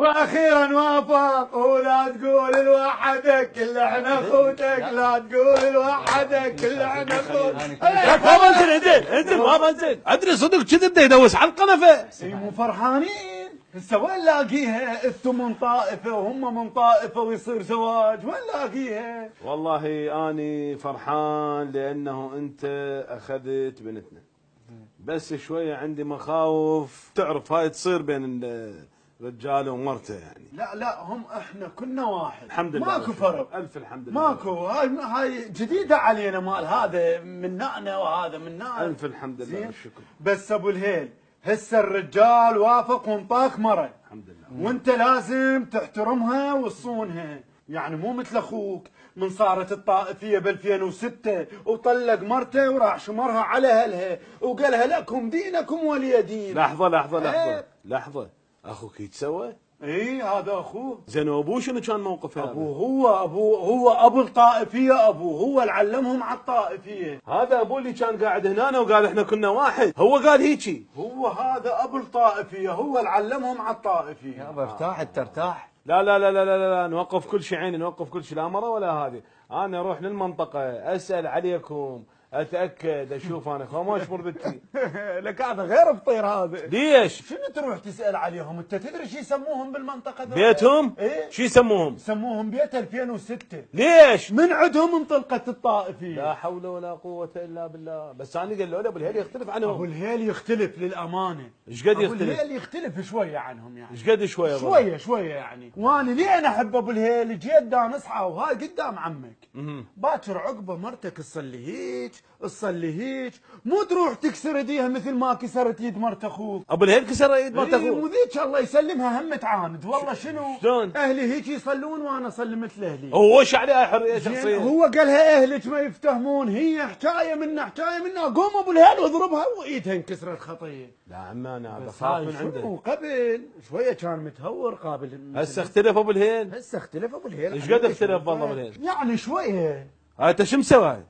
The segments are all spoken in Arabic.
واخيرا وافق، ولا تقول لوحدك كل احنا اخوتك، لا تقول لوحدك كل احنا اخوتك. ما بنزل انزل ما بنزل، ادري صدق كذب بده يدوس على القنفه. اي مو فرحانين؟ هسه وين لاقيها؟ انتم من طائفه وهم من طائفه ويصير زواج، وين لاقيها؟ والله اني فرحان لانه انت اخذت بنتنا، بس شويه عندي مخاوف، تعرف هاي تصير بين الرجال ومرته يعني. لا هم احنا كنا واحد، الحمد لله، ماكو فرق، الف الحمد لله، ماكو. هاي جديده علينا، مال هذا من نعنا وهذا من نعنا. الف الحمد لله والشكر. بس ابو الهيل هسه الرجال وافق وانطاك مره، الحمد لله، وانت لازم تحترمها وتصونها، يعني مو مثل اخوك من صارت الطائفيه ب 2006 وطلق مرته وراح شمرها على اهلها وقالها لكم دينكم ولي دين. لحظه، اخوك يتسوى؟ اي هذا اخوه. زين وابوه شنو كان موقفه؟ ابوه هو ابو الطائفيه، ابوه هو اللي علمهم على الطائفيه. هذا ابوه اللي كان قاعد هنا وقال احنا كنا واحد، هو قال هيجي. هو هذا ابو الطائفيه، هو اللي علمهم على الطائفيه. يابا ارتاح ترتاح. لا لا لا لا لا لا، نوقف كل شيء عيني، نوقف كل شيء، لا مره ولا هذه. انا اروح للمنطقه اسال عليكم، اتاكد، اشوف انا خوماش مرضتي. لك هذا غير فطير هذا. ليش؟ شنو تروح تسال عليهم؟ انت تدري شو يسموهم بالمنطقه ذولا؟ بيتهم؟ ايه؟ شو يسموهم؟ يسموهم بيت 2006. ليش؟ من عندهم انطلقت الطائفيه. لا حول ولا قوه الا بالله. بس انا قال له ابو الهيل يختلف عنهم. ابو الهيل يختلف للامانه. ايش قد ابو يختلف؟ الهيل يختلف شويه عنهم يعني. ايش قد شويه؟ شويه يعني. وانا ليه انا احب ابو الهيل؟ جيت دا نصحى وهاي قدام عمك. باكر عقبه مرتك تصلي هيك تصلي هيك، مو تروح تكسر ايديها مثل ما كسرت يد مرت اخوك. ابو الهيل كسر ايد مرت اخوك؟ مو ذيك الله يسلمها هم تعاند والله. شنو؟ شلون؟ اهلي هيك يصلون وانا اصلي مثل اهلي. هو وش عليه حريه شخصيه؟ هو قالها اهلك ما يفتهمون، هي حكايه منا حكايه منا، قوم ابو الهيل واضربها وايدها انكسرت خطيه. لا عم انا بخاف من عنده. قبل شويه كان متهور قابل. هسه اختلف ابو الهيل؟ هسه اختلف ابو الهيل. ايش قد اختلف والله ابو الهيل؟ يعني شويه. انت شو مسوي؟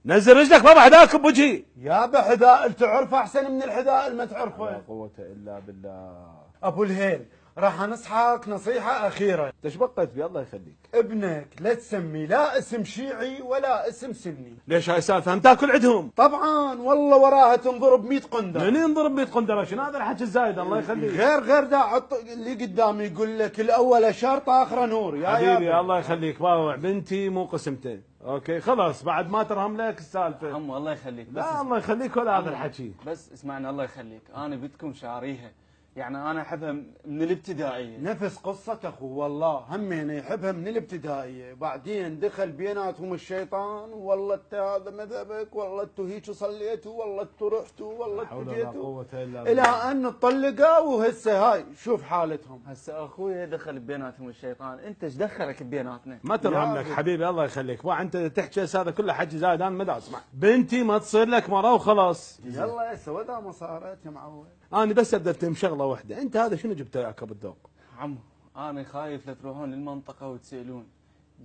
نزل رجلك بابا حذاك بوجهي. يابا حذاء تعرفه احسن من الحذاء اللي ما تعرفه. لا قوه الا بالله. ابو الهيل راح انصحك نصيحه اخيره. انت ايش بقيت بي الله يخليك؟ ابنك لا تسمي لا اسم شيعي ولا اسم سني. ليش هاي سالفه؟ هم تاكل عندهم؟ طبعا والله وراها تنضرب 100 قندر. من ينضرب 100 قندره؟ شنو هذا الحكي الزايد الله يخليك؟ غير دا عط اللي قدامي يقول لك الاول شرط اخره نور. يا حبيبي الله يخليك، باوع بنتي مو قسمته، اوكي خلاص بعد ما ترهم لك السالفه. عمو الله يخليك. بس لا الله يخليك ولا هذا الحكي. بس اسمعني الله يخليك، انا بنتكم شاريها، يعني انا احبها من الابتدائيه. نفس قصة اخو والله، همين يحبها من الابتدائية، بعدين دخل بيناتهم الشيطان، والله انت هذا مذهبك، والله انتوا هيك صليتوا، والله انتوا رحتوا، والله انتوا جيتوا، الى ان طلقوا. وهسه هاي شوف حالتهم. هسه اخويا دخل بيناتهم الشيطان، انت ايش دخلك بيناتنا؟ ما ترهم لك حبيبي الله يخليك، انت تحكي هذا كله حكي زايد، انا ما اسمع. بنتي ما تصير لك مرة وخلاص. يلا هسه ودا ما صارت يا معود. انا بس ابدا افتهم شغله واحده، انت هذا شنو جبته وياك بالذوق؟ عمو انا خايف لا تروحون للمنطقه وتسالون،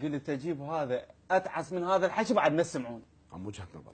قلت اجيب هذا اتعس من هذا الحكي بعد ما تسمعون. عم وجهه نظر.